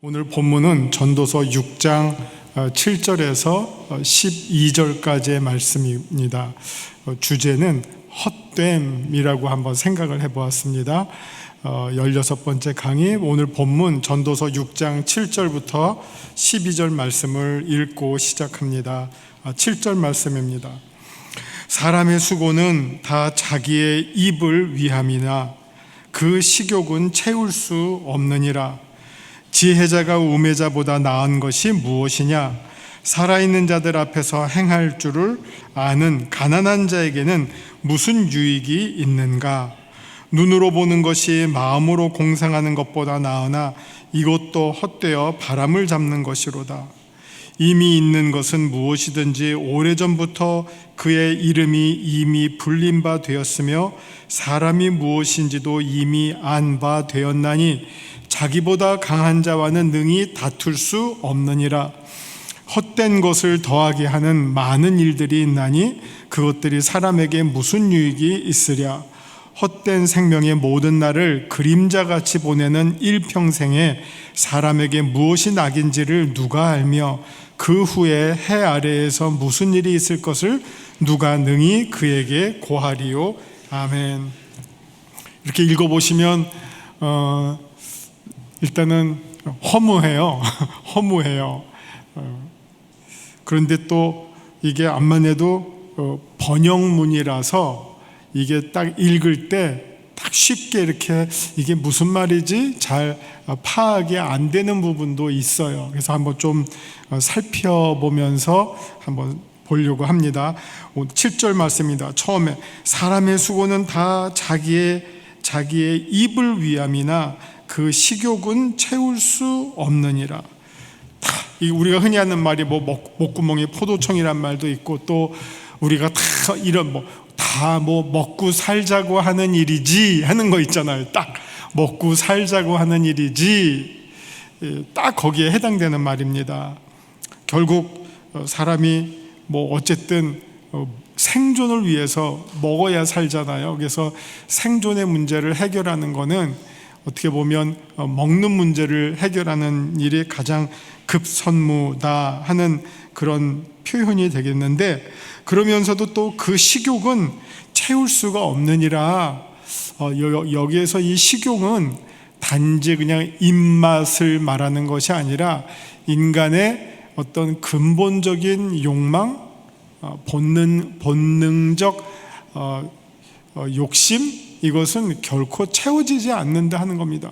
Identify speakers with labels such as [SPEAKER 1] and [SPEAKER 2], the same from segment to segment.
[SPEAKER 1] 오늘 본문은 전도서 6장 7절에서 12절까지의 말씀입니다. 주제는 헛됨이라고 한번 생각을 해보았습니다. 16번째 강의, 오늘 본문 전도서 6장 7절부터 12절 말씀을 읽고 시작합니다. 7절 말씀입니다. 사람의 수고는 다 자기의 입을 위함이나 그 식욕은 채울 수 없느니라. 지혜자가 우매자보다 나은 것이 무엇이냐? 살아있는 자들 앞에서 행할 줄을 아는 가난한 자에게는 무슨 유익이 있는가? 눈으로 보는 것이 마음으로 공상하는 것보다 나으나 이것도 헛되어 바람을 잡는 것이로다. 이미 있는 것은 무엇이든지 오래전부터 그의 이름이 이미 불린 바 되었으며 사람이 무엇인지도 이미 안 바 되었나니 자기보다 강한 자와는 능히 다툴 수 없느니라. 헛된 것을 더하게 하는 많은 일들이 있나니 그것들이 사람에게 무슨 유익이 있으랴. 헛된 생명의 모든 날을 그림자같이 보내는 일평생에 사람에게 무엇이 낙인지를 누가 알며 그 후에 해 아래에서 무슨 일이 있을 것을 누가 능히 그에게 고하리요. 아멘. 이렇게 읽어보시면 일단은 허무해요. 허무해요. 그런데 또 이게 암만 해도 번역문이라서 이게 딱 읽을 때 딱 쉽게 이렇게 이게 무슨 말이지 잘 파악이 안 되는 부분도 있어요. 그래서 한번 좀 살펴보면서 한번 보려고 합니다. 7절 말씀입니다. 처음에 사람의 수고는 다 자기의 입을 위함이나 그 식욕은 채울 수 없느니라. 우리가 흔히 하는 말이 목구멍에 포도청이란 말도 있고, 또 우리가 다 이런 다 먹고 살자고 하는 일이지 하는 거 있잖아요. 딱 먹고 살자고 하는 일이지, 딱 거기에 해당되는 말입니다. 결국 사람이 어쨌든 생존을 위해서 먹어야 살잖아요. 그래서 생존의 문제를 해결하는 거는 어떻게 보면 먹는 문제를 해결하는 일이 가장 급선무다 하는 그런 표현이 되겠는데, 그러면서도 또 그 식욕은 채울 수가 없느니라. 여기에서 이 식욕은 단지 그냥 입맛을 말하는 것이 아니라 인간의 어떤 근본적인 욕망, 본능적 욕심, 이것은 결코 채워지지 않는다 하는 겁니다.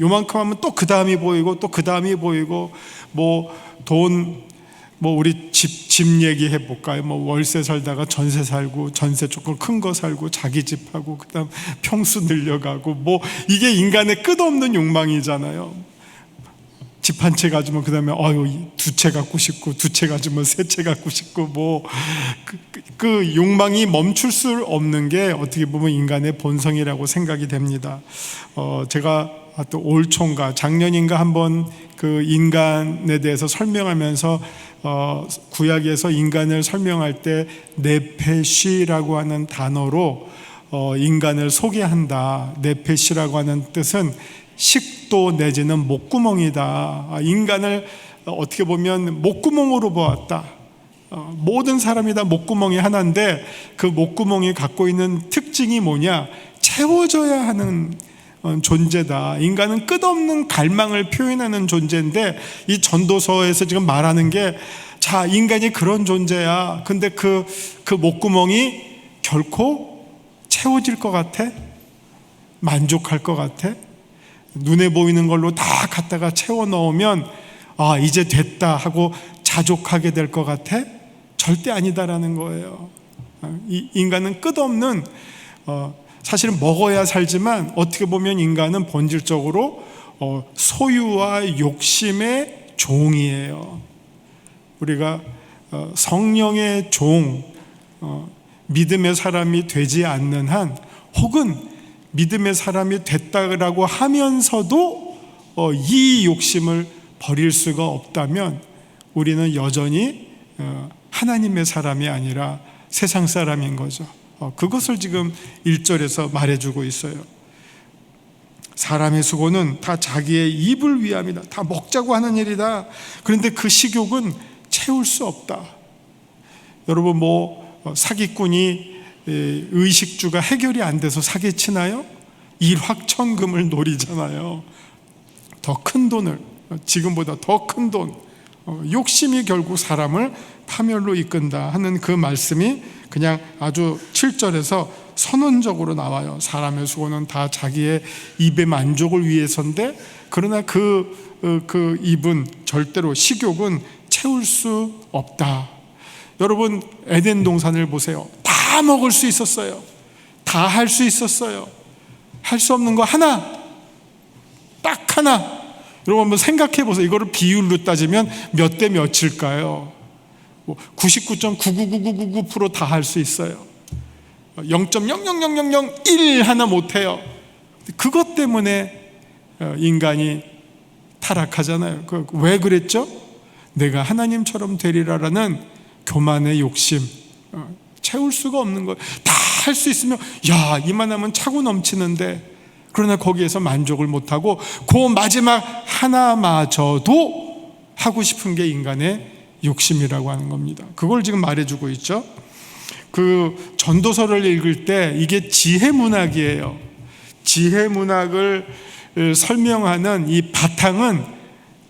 [SPEAKER 1] 요만큼 하면 또 그 다음이 보이고 또 그 다음이 보이고, 우리 집 얘기해 볼까요? 월세 살다가 전세 살고, 전세 조금 큰 거 살고, 자기 집하고, 그 다음 평수 늘려가고, 이게 인간의 끝없는 욕망이잖아요. 집 한 채 가지면 그 다음에 두 채 갖고 싶고, 두 채 가지면 세 채 갖고 싶고, 그 욕망이 멈출 수 없는 게 어떻게 보면 인간의 본성이라고 생각이 됩니다. 제가 또 올 초인가 작년인가 한번 그 인간에 대해서 설명하면서 구약에서 인간을 설명할 때 네페시라고 하는 단어로 인간을 소개한다. 네페시라고 하는 뜻은 식도 내지는 목구멍이다. 인간을 어떻게 보면 목구멍으로 보았다. 모든 사람이 다 목구멍이 하나인데 그 목구멍이 갖고 있는 특징이 뭐냐? 채워져야 하는 존재다. 인간은 끝없는 갈망을 표현하는 존재인데, 이 전도서에서 지금 말하는 게, 자, 인간이 그런 존재야. 근데 그 목구멍이 결코 채워질 것 같아? 만족할 것 같아? 눈에 보이는 걸로 다 갖다가 채워 넣으면 이제 됐다 하고 자족하게 될 것 같아? 절대 아니다라는 거예요. 이 인간은 끝없는 사실은 먹어야 살지만, 어떻게 보면 인간은 본질적으로 소유와 욕심의 종이에요. 우리가 성령의 종, 믿음의 사람이 되지 않는 한, 혹은 믿음의 사람이 됐다고 하면서도 이 욕심을 버릴 수가 없다면 우리는 여전히 하나님의 사람이 아니라 세상 사람인 거죠. 그것을 지금 1절에서 말해주고 있어요. 사람의 수고는 다 자기의 입을 위함이다. 다 먹자고 하는 일이다. 그런데 그 식욕은 채울 수 없다. 여러분 사기꾼이 의식주가 해결이 안 돼서 사기치나요? 일확천금을 노리잖아요. 더 큰 돈을, 지금보다 더 큰 돈, 욕심이 결국 사람을 파멸로 이끈다 하는 그 말씀이 그냥 아주 7절에서 선언적으로 나와요. 사람의 수고는 다 자기의 입의 만족을 위해서인데, 그러나 그 입은 절대로 식욕은 채울 수 없다. 여러분, 에덴 동산을 보세요. 다 먹을 수 있었어요. 다 할 수 있었어요. 할 수 없는 거 하나, 딱 하나. 여러분 한번 생각해 보세요. 이거를 비율로 따지면 몇 대 몇일까요? 99.99999% 다 할 수 있어요. 0.00001 하나 못해요. 그것 때문에 인간이 타락하잖아요. 왜 그랬죠? 내가 하나님처럼 되리라라는 교만의 욕심, 채울 수가 없는 거예요. 다 할 수 있으면 이만하면 차고 넘치는데, 그러나 거기에서 만족을 못하고 그 마지막 하나마저도 하고 싶은 게 인간의 욕심이라고 하는 겁니다. 그걸 지금 말해주고 있죠. 그 전도서를 읽을 때 이게 지혜 문학이에요. 지혜 문학을 설명하는 이 바탕은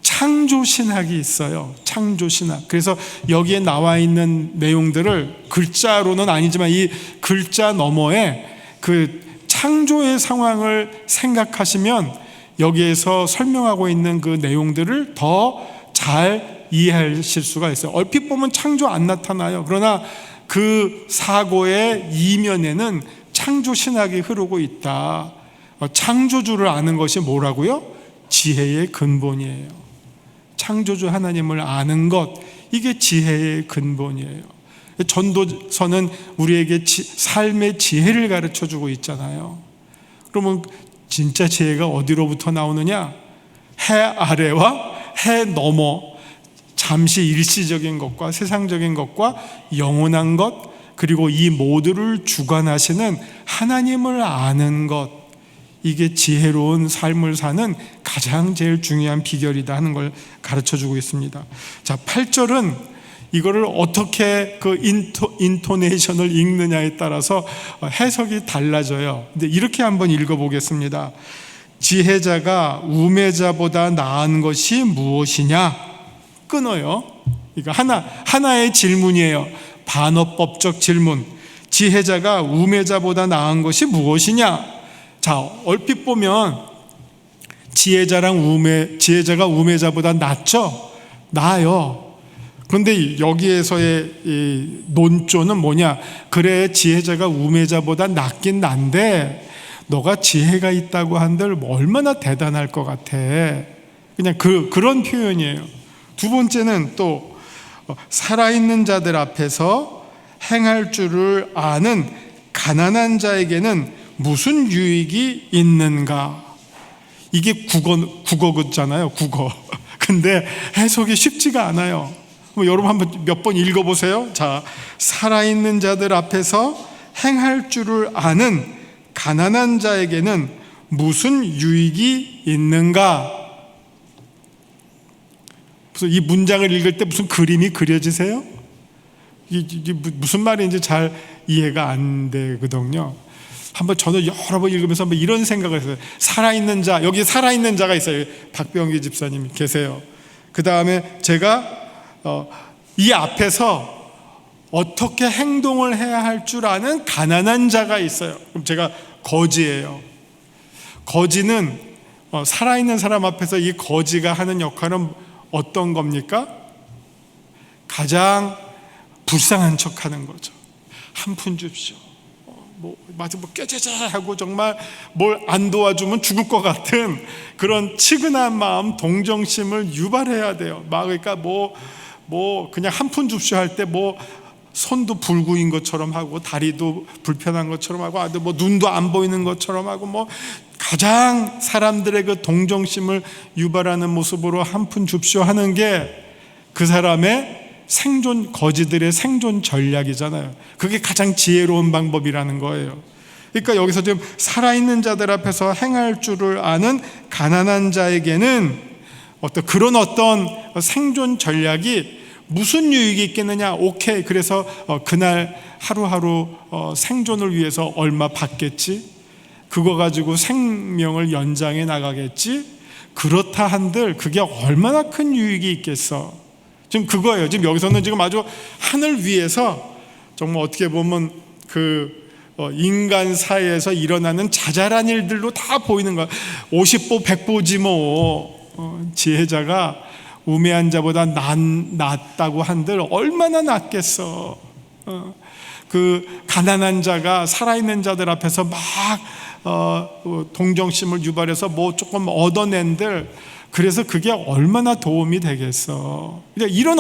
[SPEAKER 1] 창조신학이 있어요. 창조신학. 그래서 여기에 나와 있는 내용들을 글자로는 아니지만 이 글자 너머에 그 창조의 상황을 생각하시면 여기에서 설명하고 있는 그 내용들을 더 잘 이해하실 수가 있어요. 얼핏 보면 창조 안 나타나요. 그러나 그 사고의 이면에는 창조신학이 흐르고 있다. 창조주를 아는 것이 뭐라고요? 지혜의 근본이에요. 창조주 하나님을 아는 것, 이게 지혜의 근본이에요. 전도서는 우리에게 삶의 지혜를 가르쳐주고 있잖아요. 그러면 진짜 지혜가 어디로부터 나오느냐? 해 아래와 해 너머, 잠시 일시적인 것과 세상적인 것과 영원한 것, 그리고 이 모두를 주관하시는 하나님을 아는 것, 이게 지혜로운 삶을 사는 가장 제일 중요한 비결이다 하는 걸 가르쳐주고 있습니다. 자, 8절은 이거를 어떻게 그 인토네이션을 읽느냐에 따라서 해석이 달라져요. 근데 이렇게 한번 읽어보겠습니다. 지혜자가 우매자보다 나은 것이 무엇이냐? 끊어요. 이거 하나의 질문이에요. 반어법적 질문. 지혜자가 우매자보다 나은 것이 무엇이냐? 자, 얼핏 보면 지혜자가 우매자보다 낫죠? 나아요. 그런데 여기에서의 이 논조는 뭐냐? 그래, 지혜자가 우매자보다 낫긴 난데 너가 지혜가 있다고 한들 얼마나 대단할 것 같아. 그냥 그런 표현이에요. 두 번째는 또 살아있는 자들 앞에서 행할 줄을 아는 가난한 자에게는 무슨 유익이 있는가? 이게 국어잖아요. 국어. 근데 해석이 쉽지가 않아요. 여러분 한번 몇 번 읽어보세요. 자, 살아있는 자들 앞에서 행할 줄을 아는 가난한 자에게는 무슨 유익이 있는가? 그래서 이 문장을 읽을 때 무슨 그림이 그려지세요? 이게 무슨 말인지 잘 이해가 안 되거든요. 한번 저는 여러 번 읽으면서 한번 이런 생각을 했어요. 살아있는 자, 여기 살아있는 자가 있어요. 박병기 집사님이 계세요. 그 다음에 제가 이 앞에서 어떻게 행동을 해야 할 줄 아는 가난한 자가 있어요. 그럼 제가 거지예요. 거지는 살아있는 사람 앞에서 이 거지가 하는 역할은 어떤 겁니까? 가장 불쌍한 척하는 거죠. 한 푼 줍시오. 꾀죄죄 하고 정말 뭘 안 도와주면 죽을 것 같은 그런 치근한 마음, 동정심을 유발해야 돼요. 그러니까 그냥 한 푼 줍시오 할 때 손도 불구인 것처럼 하고 다리도 불편한 것처럼 하고 눈도 안 보이는 것처럼 하고 가장 사람들의 그 동정심을 유발하는 모습으로 한 푼 줍시오 하는 게 그 사람의 거지들의 생존 전략이잖아요. 그게 가장 지혜로운 방법이라는 거예요. 그러니까 여기서 지금 살아있는 자들 앞에서 행할 줄을 아는 가난한 자에게는 그런 어떤 생존 전략이 무슨 유익이 있겠느냐. 오케이, 그래서 그날 하루하루 생존을 위해서 얼마 받겠지, 그거 가지고 생명을 연장해 나가겠지. 그렇다 한들 그게 얼마나 큰 유익이 있겠어. 지금 그거예요. 지금 여기서는 지금 아주 하늘 위에서 정말 어떻게 보면 인간 사회에서 일어나는 자잘한 일들로 다 보이는 거야. 50보 100보지 뭐. 지혜자가 우매한 자보다 낫다고 한들 얼마나 낫겠어. 그 가난한 자가 살아있는 자들 앞에서 막 동정심을 유발해서 뭐 조금 얻어낸들, 그래서 그게 얼마나 도움이 되겠어. 이런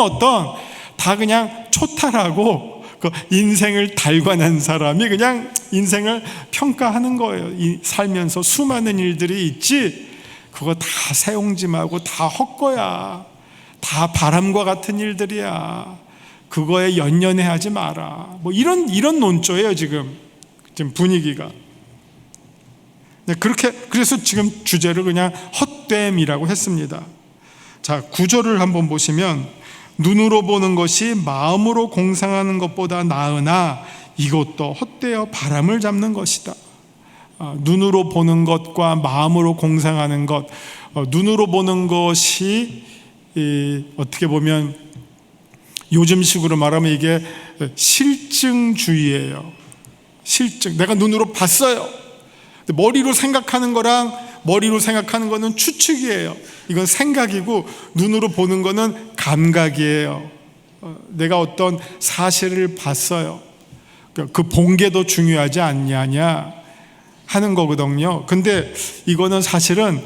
[SPEAKER 1] 다 그냥 초탈하고 인생을 달관한 사람이 그냥 인생을 평가하는 거예요. 살면서 수많은 일들이 있지, 그거 다 새옹짐하고 다 헛거야. 다 바람과 같은 일들이야. 그거에 연연해하지 마라. 뭐 이런 논조예요. 지금 분위기가. 그래서 지금 주제를 그냥 헛됨이라고 했습니다. 자, 9절을 한번 보시면, 눈으로 보는 것이 마음으로 공상하는 것보다 나으나 이것도 헛되어 바람을 잡는 것이다. 눈으로 보는 것과 마음으로 공상하는 것, 눈으로 보는 것이 어떻게 보면 요즘식으로 말하면 이게 실증주의예요. 실증. 내가 눈으로 봤어요. 머리로 생각하는 거는 추측이에요. 이건 생각이고, 눈으로 보는 거는 감각이에요. 내가 어떤 사실을 봤어요. 그 본 게 더 중요하지 않냐냐 하는 거거든요. 근데 이거는 사실은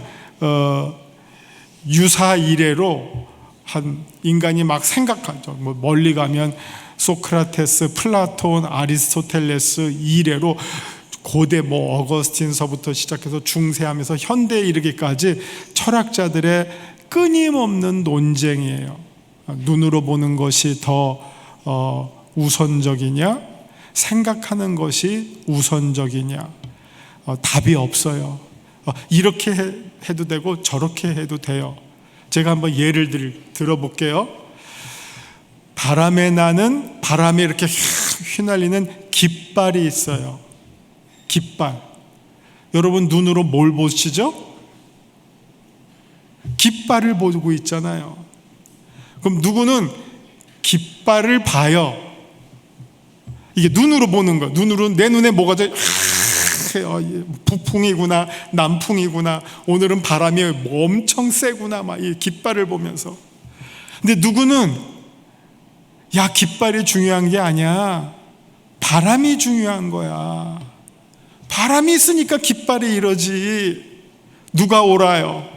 [SPEAKER 1] 유사 이래로 한 인간이 막 생각하죠. 뭐 멀리 가면 소크라테스, 플라톤, 아리스토텔레스 이래로 고대 뭐 어거스틴서부터 시작해서 중세하면서 현대에 이르기까지 철학자들의 끊임없는 논쟁이에요. 눈으로 보는 것이 더 우선적이냐, 생각하는 것이 우선적이냐. 답이 없어요. 이렇게 해도 되고 저렇게 해도 돼요. 제가 한번 예를 들어볼게요. 바람에 이렇게 휘날리는 깃발이 있어요. 깃발. 여러분 눈으로 뭘 보시죠? 깃발을 보고 있잖아요. 그럼 누구는 깃발을 봐요. 이게 눈으로 보는 거. 내 눈에 뭐가 북풍이구나, 남풍이구나, 오늘은 바람이 엄청 세구나, 막 이 깃발을 보면서. 근데 누구는 깃발이 중요한 게 아니야, 바람이 중요한 거야. 바람이 있으니까 깃발이 이러지. 누가 옳아요?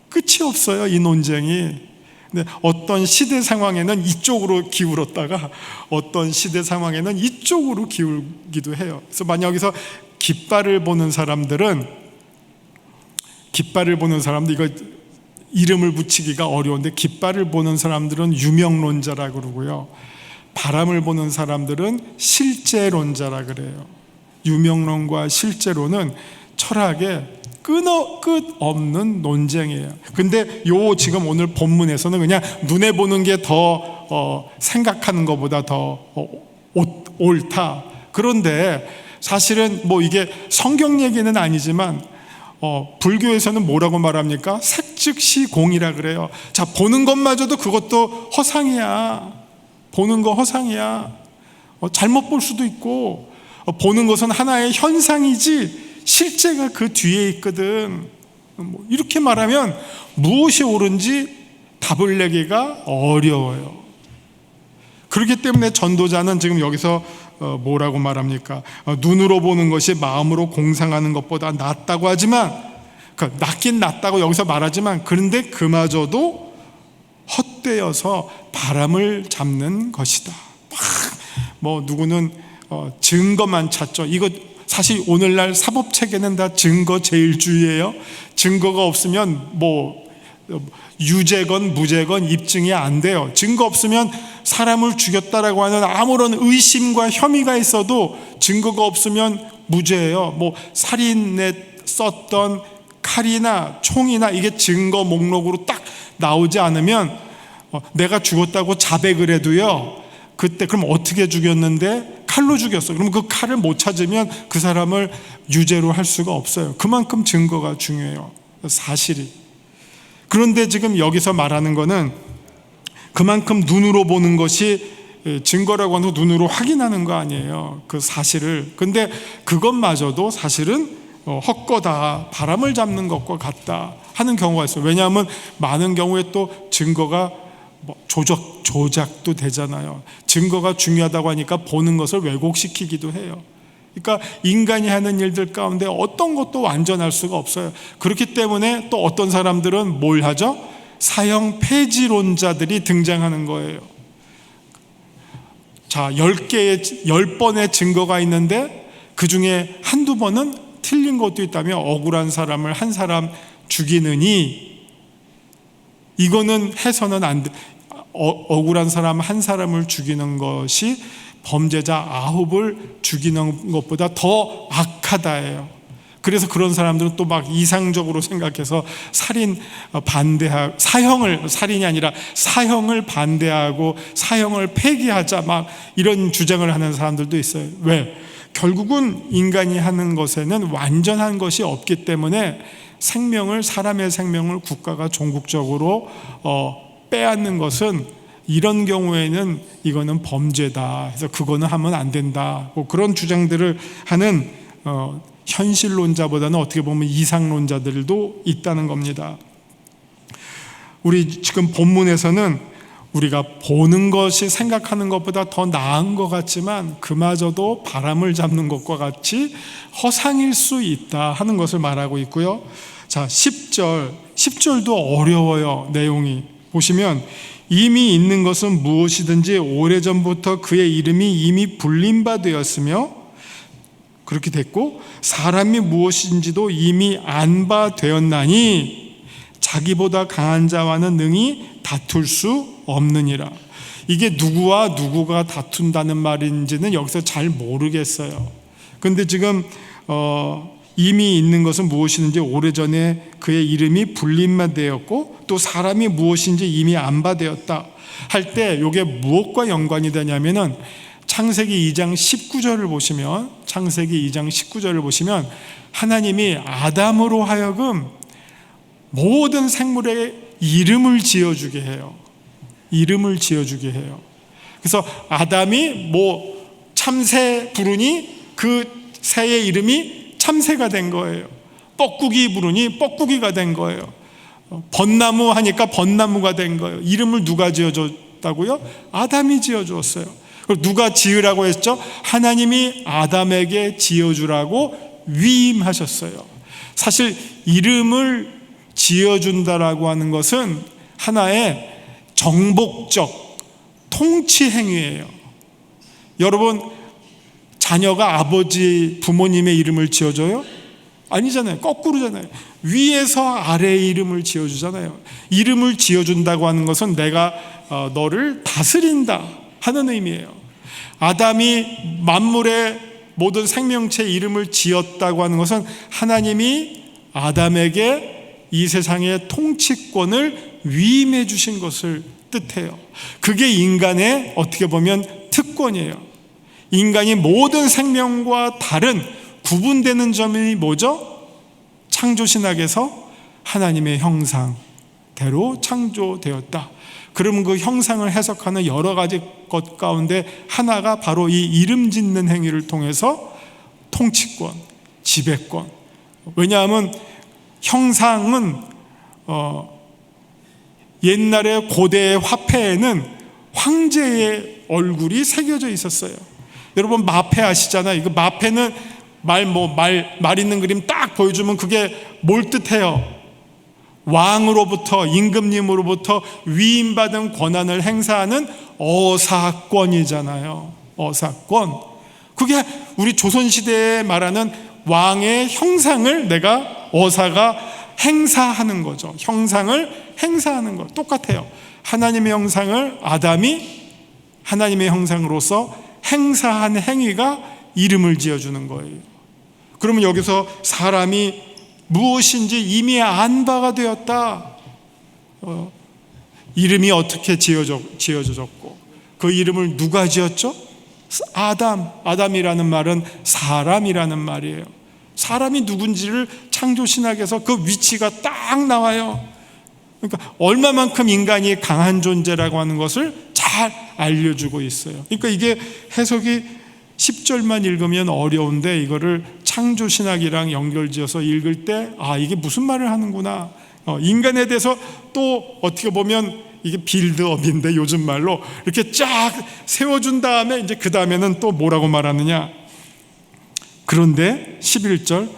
[SPEAKER 1] 끝이 없어요, 이 논쟁이. 근데 어떤 시대 상황에는 이쪽으로 기울었다가 어떤 시대 상황에는 이쪽으로 기울기도 해요. 그래서 만약 여기서 깃발을 보는 사람들, 이거 이름을 붙이기가 어려운데, 깃발을 보는 사람들은 유명론자라고 그러고요, 바람을 보는 사람들은 실제론자라 그래요. 유명론과 실제론은 철학의 끝없는 논쟁이에요. 근데 지금 오늘 본문에서는 그냥 눈에 보는 게 더 생각하는 것보다 더 옳다. 그런데 사실은 뭐 이게 성경 얘기는 아니지만 불교에서는 뭐라고 말합니까? 색즉시공이라 그래요. 자, 보는 것마저도 그것도 허상이야. 보는 거 허상이야. 잘못 볼 수도 있고, 보는 것은 하나의 현상이지 실제가 그 뒤에 있거든. 이렇게 말하면 무엇이 옳은지 답을 내기가 어려워요. 그렇기 때문에 전도자는 지금 여기서 뭐라고 말합니까? 눈으로 보는 것이 마음으로 공상하는 것보다 낫다고 하지만, 낫긴 낫다고 여기서 말하지만, 그런데 그마저도 헛되어서 바람을 잡는 것이다. 뭐 누구는 증거만 찾죠. 이거 사실 오늘날 사법체계는 다 증거 제일주의예요. 증거가 없으면 뭐 유죄건 무죄건 입증이 안 돼요. 증거 없으면 사람을 죽였다라고 하는 아무런 의심과 혐의가 있어도 증거가 없으면 무죄예요. 뭐 살인에 썼던 칼이나 총이나 이게 증거 목록으로 딱 나오지 않으면 내가 죽었다고 자백을 해도요, 그때 그럼 어떻게 죽였는데 칼로 죽였어. 그럼 그 칼을 못 찾으면 그 사람을 유죄로 할 수가 없어요. 그만큼 증거가 중요해요. 사실이. 그런데 지금 여기서 말하는 거는 그만큼 눈으로 보는 것이 증거라고 하는 거, 눈으로 확인하는 거 아니에요. 그 사실을. 근데 그것마저도 사실은 헛거다, 바람을 잡는 것과 같다 하는 경우가 있어요. 왜냐하면 많은 경우에 또 증거가 조작도 되잖아요. 증거가 중요하다고 하니까 보는 것을 왜곡시키기도 해요. 그러니까 인간이 하는 일들 가운데 어떤 것도 완전할 수가 없어요. 그렇기 때문에 또 어떤 사람들은 뭘 하죠? 사형 폐지론자들이 등장하는 거예요. 자, 10번의 증거가 있는데 그 중에 한두 번은 틀린 것도 있다면 억울한 사람을 한 사람 죽이느니 이거는 해서는 안 돼. 억울한 사람 한 사람을 죽이는 것이 범죄자 9을 죽이는 것보다 더 악하다예요. 그래서 그런 사람들은 또 막 이상적으로 생각해서 살인이 아니라 사형을 반대하고 사형을 폐기하자 막 이런 주장을 하는 사람들도 있어요. 왜? 결국은 인간이 하는 것에는 완전한 것이 없기 때문에 사람의 생명을 국가가 종국적으로 빼앗는 것은 이런 경우에는 이거는 범죄다. 그래서 그거는 하면 안 된다. 뭐 그런 주장들을 하는 현실론자보다는 어떻게 보면 이상론자들도 있다는 겁니다. 우리 지금 본문에서는 우리가 보는 것이 생각하는 것보다 더 나은 것 같지만 그마저도 바람을 잡는 것과 같이 허상일 수 있다 하는 것을 말하고 있고요. 자, 10절도 어려워요. 내용이 보시면 이미 있는 것은 무엇이든지 오래전부터 그의 이름이 이미 불린 바 되었으며 그렇게 됐고 사람이 무엇인지도 이미 안 바 되었나니 자기보다 강한 자와는 능히 다툴 수 없느니라. 이게 누구와 누구가 다툰다는 말인지는 여기서 잘 모르겠어요. 근데 지금 이미 있는 것은 무엇이든지 오래전에 그의 이름이 불림만 되었고 또 사람이 무엇인지 이미 안 바 되었다 할 때 이게 무엇과 연관이 되냐면은 창세기 2장 19절을 보시면 하나님이 아담으로 하여금 모든 생물의 이름을 지어주게 해요. 그래서 아담이 참새 부르니 그 새의 이름이 참새가 된 거예요. 뻐꾸기 부르니 뻐꾸기가 된 거예요. 벚나무 하니까 벚나무가 된 거예요. 이름을 누가 지어줬다고요? 아담이 지어주었어요. 누가 지으라고 했죠? 하나님이 아담에게 지어주라고 위임하셨어요. 사실 이름을 지어준다라고 하는 것은 하나의 정복적 통치 행위예요. 여러분, 자녀가 부모님의 이름을 지어줘요? 아니잖아요. 거꾸로잖아요. 위에서 아래의 이름을 지어주잖아요. 이름을 지어준다고 하는 것은 내가 너를 다스린다 하는 의미예요. 아담이 만물의 모든 생명체 이름을 지었다고 하는 것은 하나님이 아담에게 이 세상의 통치권을 위임해 주신 것을 뜻해요. 그게 인간의 어떻게 보면 특권이에요. 인간이 모든 생명과 다른 구분되는 점이 뭐죠? 창조신학에서 하나님의 형상대로 창조되었다. 그러면 그 형상을 해석하는 여러 가지 것 가운데 하나가 바로 이 이름 짓는 행위를 통해서 통치권, 지배권. 왜냐하면 형상은 옛날에 고대의 화폐에는 황제의 얼굴이 새겨져 있었어요. 여러분 마패 아시잖아요. 이거 마패는 말 있는 그림 딱 보여주면 그게 뭘 뜻해요? 왕으로부터, 임금님으로부터 위임받은 권한을 행사하는 어사권이잖아요. 어사권. 그게 우리 조선시대에 말하는 왕의 형상을 어사가 행사하는 거죠. 형상을 행사하는 거 똑같아요. 하나님의 형상을 아담이 하나님의 형상으로서 행사한 행위가 이름을 지어주는 거예요. 그러면 여기서 사람이 무엇인지 이미 안 바가 되었다. 이름이 어떻게 지어졌고 그 이름을 누가 지었죠? 아담이라는 말은 사람이라는 말이에요. 사람이 누군지를 창조신학에서 그 위치가 딱 나와요. 그러니까 얼마만큼 인간이 강한 존재라고 하는 것을 잘 알려주고 있어요. 그러니까 이게 해석이 10절만 읽으면 어려운데 이거를 창조신학이랑 연결지어서 읽을 때 이게 무슨 말을 하는구나. 인간에 대해서 또 어떻게 보면 이게 빌드업인데 요즘 말로 이렇게 쫙 세워준 다음에 이제 그 다음에는 또 뭐라고 말하느냐. 그런데 11절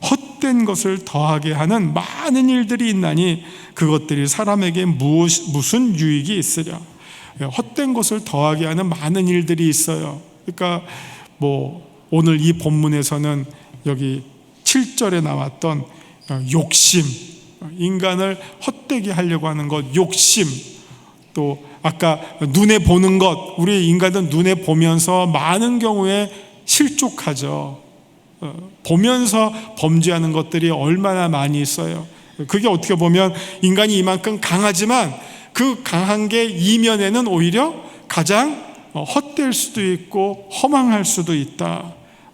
[SPEAKER 1] 헛된 것을 더하게 하는 많은 일들이 있나니 그것들이 사람에게 무슨 유익이 있으랴. 헛된 것을 더하게 하는 많은 일들이 있어요. 그러니까 오늘 이 본문에서는 여기 7절에 나왔던 욕심, 인간을 헛되게 하려고 하는 것, 욕심, 또 아까 눈에 보는 것, 우리 인간은 눈에 보면서 많은 경우에 실족하죠. 보면서 범죄하는 것들이 얼마나 많이 있어요. 그게 어떻게 보면 인간이 이만큼 강하지만 그 강한 게 이면에는 오히려 가장 헛될 수도 있고 허망할 수도 있다.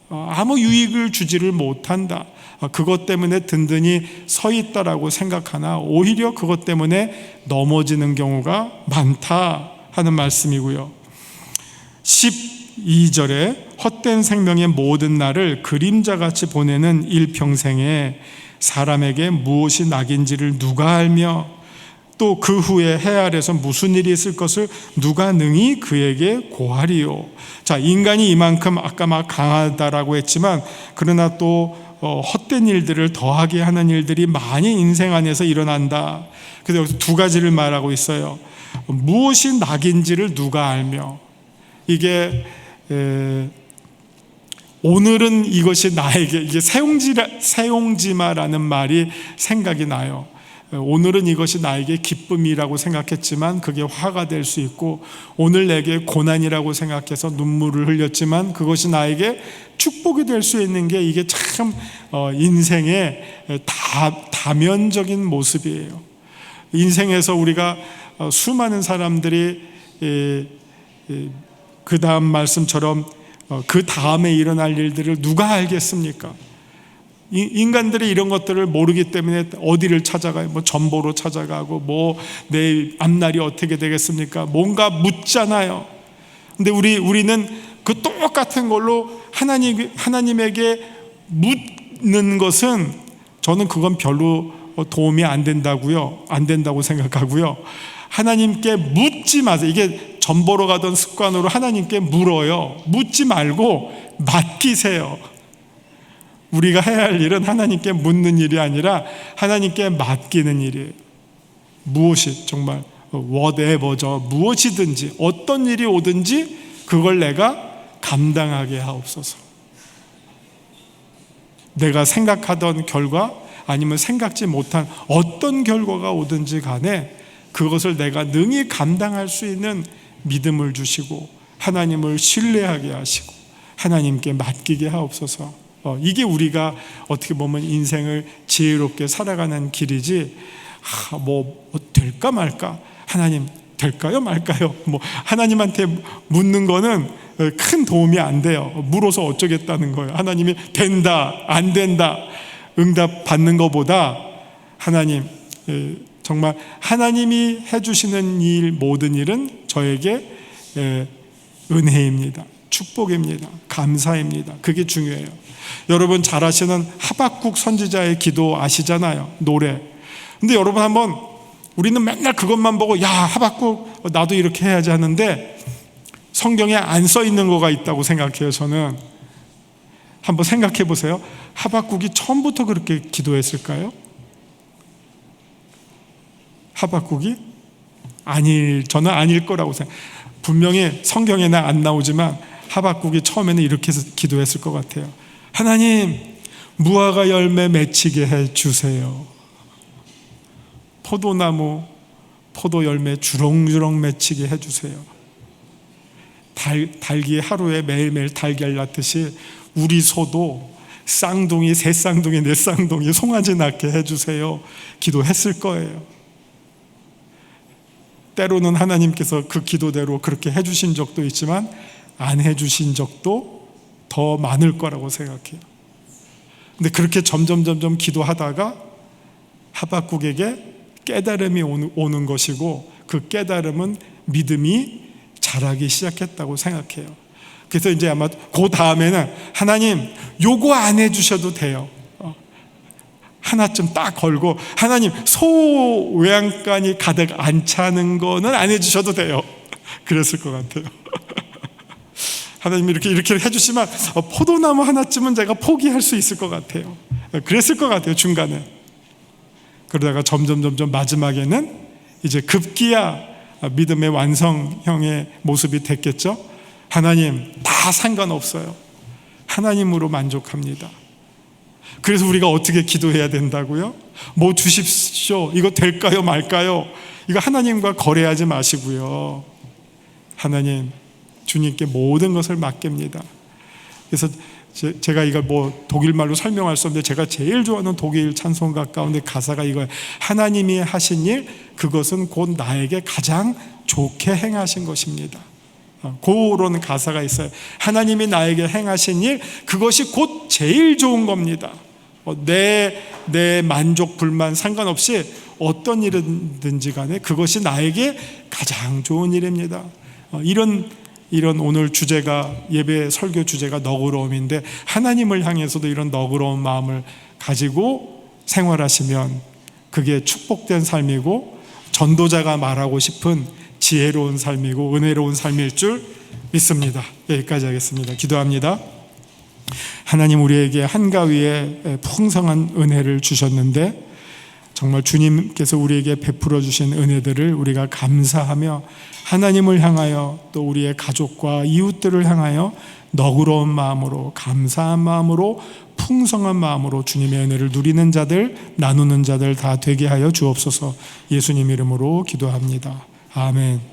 [SPEAKER 1] 아무 유익을 주지를 못한다. 그것 때문에 든든히 서 있다라고 생각하나 오히려 그것 때문에 넘어지는 경우가 많다 하는 말씀이고요. 12절에 헛된 생명의 모든 날을 그림자같이 보내는 일평생에 사람에게 무엇이 낙인지를 누가 알며 또 그 후에 해 아래서 무슨 일이 있을 것을 누가 능히 그에게 고하리요. 자, 인간이 이만큼 아까 막 강하다라고 했지만 그러나 또 헛된 일들을 더하게 하는 일들이 많이 인생 안에서 일어난다. 그래서 여기서 두 가지를 말하고 있어요. 무엇이 낙인지를 누가 알며, 이게 오늘은 이것이 나에게, 이게 세용지마라는 말이 생각이 나요. 오늘은 이것이 나에게 기쁨이라고 생각했지만 그게 화가 될 수 있고, 오늘 내게 고난이라고 생각해서 눈물을 흘렸지만 그것이 나에게 축복이 될 수 있는 게, 이게 참 인생의 다면적인 모습이에요. 인생에서 우리가 수많은 사람들이 그 다음 말씀처럼 그 다음에 일어날 일들을 누가 알겠습니까? 인간들이 이런 것들을 모르기 때문에 어디를 찾아가요? 전보로 찾아가고 내 앞날이 어떻게 되겠습니까? 뭔가 묻잖아요. 근데 우리는 그 똑같은 걸로 하나님에게 묻는 것은, 저는 그건 별로 도움이 안 된다고 생각하고요. 하나님께 묻지 마세요. 이게 전보로 가던 습관으로 하나님께 물어요. 묻지 말고 맡기세요. 우리가 해야 할 일은 하나님께 묻는 일이 아니라 하나님께 맡기는 일이에요. 무엇이, 정말 whatever죠. 무엇이든지 어떤 일이 오든지 그걸 내가 감당하게 하옵소서. 내가 생각하던 결과 아니면 생각지 못한 어떤 결과가 오든지 간에 그것을 내가 능히 감당할 수 있는 믿음을 주시고 하나님을 신뢰하게 하시고 하나님께 맡기게 하옵소서. 이게 우리가 어떻게 보면 인생을 지혜롭게 살아가는 길이지, 될까 말까, 하나님 될까요 말까요, 하나님한테 묻는 거는 큰 도움이 안 돼요. 물어서 어쩌겠다는 거예요. 하나님이 된다 안 된다 응답 받는 것보다 하나님, 정말 하나님이 해주시는 일, 모든 일은 저에게 은혜입니다, 축복입니다, 감사입니다. 그게 중요해요. 여러분 잘 아시는 하박국 선지자의 기도 아시잖아요, 노래. 근데 여러분 한번, 우리는 맨날 그것만 보고 야 하박국 나도 이렇게 해야지 하는데 성경에 안 써 있는 거가 있다고 생각해요. 저는 한번 생각해 보세요. 하박국이 처음부터 그렇게 기도했을까요? 하박국이 저는 아닐 거라고 생각해요. 분명히 성경에는 안 나오지만 하박국이 처음에는 이렇게 해서 기도했을 것 같아요. 하나님, 무화과 열매 맺히게 해 주세요. 포도나무, 포도 열매 주렁주렁 맺히게 해주세요. 달기 하루에 매일매일 달걀 낳듯이 우리 소도 쌍둥이, 세 쌍둥이, 네 쌍둥이 송아지 낳게 해주세요. 기도했을 거예요. 때로는 하나님께서 그 기도대로 그렇게 해주신 적도 있지만 안 해주신 적도 더 많을 거라고 생각해요. 근데 그렇게 점점 기도하다가 하박국에게 깨달음이 오는 것이고, 그 깨달음은 믿음이 자라기 시작했다고 생각해요. 그래서 이제 아마 그 다음에는 하나님 요거 안 해주셔도 돼요. 하나쯤 딱 걸고, 하나님 소 외양간이 가득 안 차는 거는 안 해주셔도 돼요. 그랬을 것 같아요. 하나님 이렇게 해주시면 포도나무 하나쯤은 제가 포기할 수 있을 것 같아요. 그랬을 것 같아요, 중간에. 그러다가 점점 마지막에는 이제 급기야 믿음의 완성형의 모습이 됐겠죠. 하나님 다 상관없어요. 하나님으로 만족합니다. 그래서 우리가 어떻게 기도해야 된다고요? 뭐 주십시오. 이거 될까요 말까요? 이거 하나님과 거래하지 마시고요. 하나님, 주님께 모든 것을 맡깁니다. 그래서 제가 이걸 뭐 독일말로 설명할 수 없는데, 제가 제일 좋아하는 독일 찬송가 가운데 가사가 이거예요. 하나님이 하신 일, 그것은 곧 나에게 가장 좋게 행하신 것입니다. 그런 가사가 있어요. 하나님이 나에게 행하신 일, 그것이 곧 제일 좋은 겁니다. 내 만족 불만 상관없이 어떤 일이든지 간에 그것이 나에게 가장 좋은 일입니다. 이런 오늘 주제가, 예배 설교 주제가 너그러움인데, 하나님을 향해서도 이런 너그러운 마음을 가지고 생활하시면 그게 축복된 삶이고, 전도자가 말하고 싶은 지혜로운 삶이고 은혜로운 삶일 줄 믿습니다. 여기까지 하겠습니다. 기도합니다. 하나님, 우리에게 한가위에 풍성한 은혜를 주셨는데, 정말 주님께서 우리에게 베풀어 주신 은혜들을 우리가 감사하며 하나님을 향하여, 또 우리의 가족과 이웃들을 향하여 너그러운 마음으로, 감사한 마음으로, 풍성한 마음으로 주님의 은혜를 누리는 자들, 나누는 자들 다 되게 하여 주옵소서. 예수님 이름으로 기도합니다. 아멘.